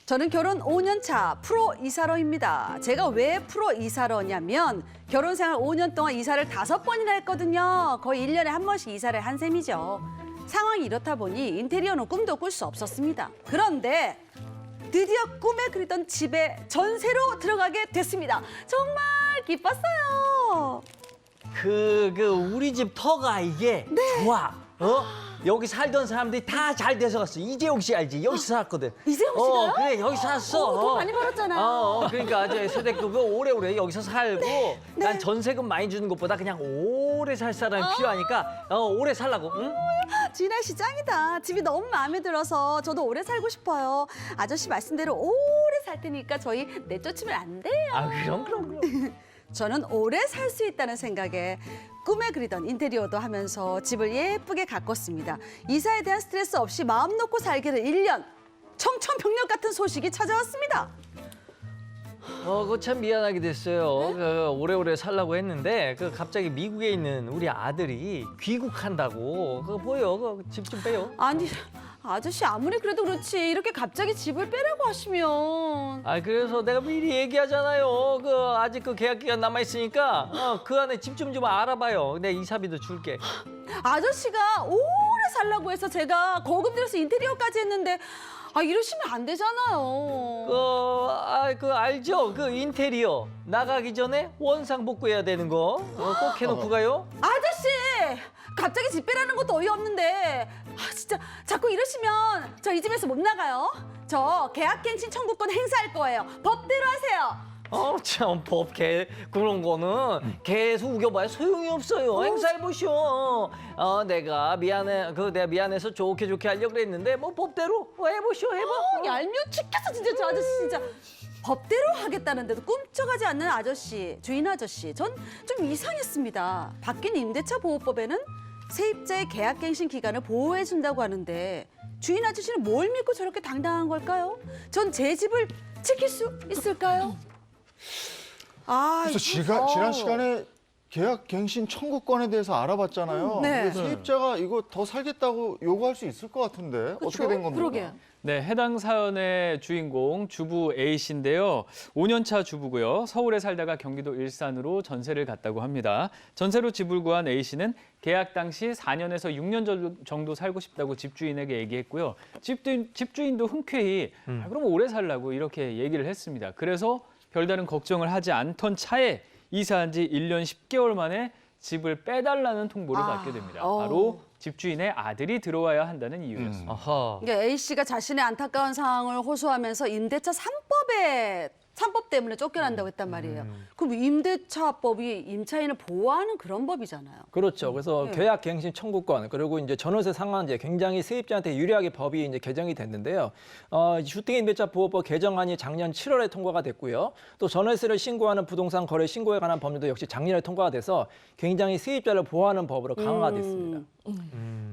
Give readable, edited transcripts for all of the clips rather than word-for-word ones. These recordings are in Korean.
저는 결혼 5년 차 프로 이사러입니다. 제가 왜 프로 이사러냐면 결혼 생활 5년 동안 이사를 5번이나 했거든요. 거의 1년에 한 번씩 이사를 한 셈이죠. 상황이 이렇다 보니 인테리어는 꿈도 꿀 수 없었습니다. 그런데 드디어 꿈에 그리던 집에 전세로 들어가게 됐습니다. 정말 기뻤어요. 우리 집 터가 이게 좋아. 여기 살던 사람들이 다 잘 돼서 갔어. 이재용 씨 알지? 여기서 살았거든. 이재용 씨가요? 그래, 여기서 살았어. 돈 많이 벌었잖아요. 그러니까 이제 세대급은 오래오래 여기서 살고 난 전세금 많이 주는 것보다 그냥 오래 살 사람이 필요하니까 오래 살라고. 응? 진아 씨 짱이다. 집이 너무 마음에 들어서 저도 오래 살고 싶어요. 아저씨 말씀대로 오래 살 테니까 저희 내쫓으면 안 돼요. 아, 그럼. 저는 오래 살 수 있다는 생각에 꿈에 그리던 인테리어도 하면서 집을 예쁘게 가꿨습니다. 이사에 대한 스트레스 없이 마음 놓고 살기를 1년. 청천벽력 같은 소식이 찾아왔습니다. 그거 참 미안하게 됐어요. 오래오래 살라고 했는데 갑자기 미국에 있는 우리 아들이 귀국한다고. 그거 보여. 집 좀 빼요. 아니, 아저씨 아무리 그래도 그렇지 이렇게 갑자기 집을 빼라고 하시면. 그래서 내가 미리 얘기하잖아요. 아직 계약 기간 남아 있으니까 그 안에 집 좀 알아봐요. 내가 이사비도 줄게. 아저씨가 오래 살라고 해서 제가 거금 들여서 인테리어까지 했는데 이러시면 안 되잖아요. 알죠? 인테리어 나가기 전에 원상 복구해야 되는 거 꼭 해놓고 가요. 아저씨! 갑자기 집 빼라는 것도 어이없는데 진짜 자꾸 이러시면 저 이 집에서 못 나가요. 저 계약갱신 청구권 행사할 거예요. 법대로 하세요. 참 그런 거는 계속 우겨봐야 소용이 없어요. 행사해보시오. 내가 미안해서 좋게 하려고 그랬는데 뭐 법대로 해보시오. 해봐. 얄미워 죽겠어 진짜 저 아저씨 진짜. 법대로 하겠다는데도 꿈쩍하지 않는 아저씨, 주인 아저씨. 전 좀 이상했습니다. 바뀐 임대차 보호법에는 세입자의 계약갱신 기간을 보호해준다고 하는데 주인 아저씨는 뭘 믿고 저렇게 당당한 걸까요? 전 제 집을 지킬 수 있을까요? 그래서 지난 시간에 계약갱신 청구권에 대해서 알아봤잖아요. 네. 근데 세입자가 이거 더 살겠다고 요구할 수 있을 것 같은데 어떻게 된 겁니까? 그러게요. 네, 해당 사연의 주인공 주부 A씨인데요. 5년 차 주부고요. 서울에 살다가 경기도 일산으로 전세를 갔다고 합니다. 전세로 집을 구한 A씨는 계약 당시 4년에서 6년 정도 살고 싶다고 집주인에게 얘기했고요. 집주인도 흔쾌히 그럼 오래 살라고 이렇게 얘기를 했습니다. 그래서 별다른 걱정을 하지 않던 차에 이사한 지 1년 10개월 만에 집을 빼달라는 통보를 받게 됩니다. 바로 집주인의 아들이 들어와야 한다는 이유였습니다. 그러니까 A씨가 자신의 안타까운 상황을 호소하면서 임대차 3법 때문에 쫓겨난다고 했단 말이에요. 그럼 임대차법이 임차인을 보호하는 그런 법이잖아요. 그렇죠. 그래서 네. 계약갱신 청구권 그리고 이제 전월세 상한제 굉장히 세입자한테 유리하게 법이 이제 개정이 됐는데요. 주택임대차보호법 개정안이 작년 7월에 통과가 됐고요. 또 전월세를 신고하는 부동산 거래 신고에 관한 법률도 역시 작년에 통과가 돼서 굉장히 세입자를 보호하는 법으로 강화가 됐습니다.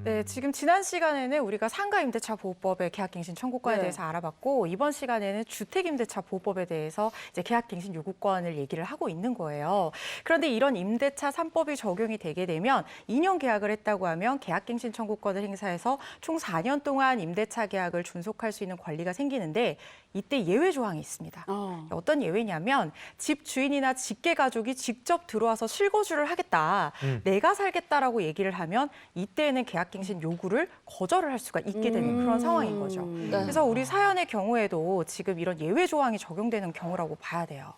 네, 지금 지난 시간에는 우리가 상가임대차보호법의 계약갱신 청구권에 네. 대해서 알아봤고 이번 시간에는 주택임대차보호법에 대해서 이제 계약갱신 요구권을 얘기를 하고 있는 거예요. 그런데 이런 임대차 3법이 적용이 되게 되면 2년 계약을 했다고 하면 계약갱신 청구권을 행사해서 총 4년 동안 임대차 계약을 준속할 수 있는 권리가 생기는데 이때 예외 조항이 있습니다. 어떤 예외냐면 집 주인이나 직계 가족이 직접 들어와서 실거주를 하겠다, 내가 살겠다라고 얘기를 하면 이때에는 계약갱신 요구를 거절을 할 수가 있게 되는 그런 상황인 거죠. 그래서 우리 사연의 경우에도 지금 이런 예외 조항이 적용되는 경우라고 봐야 돼요.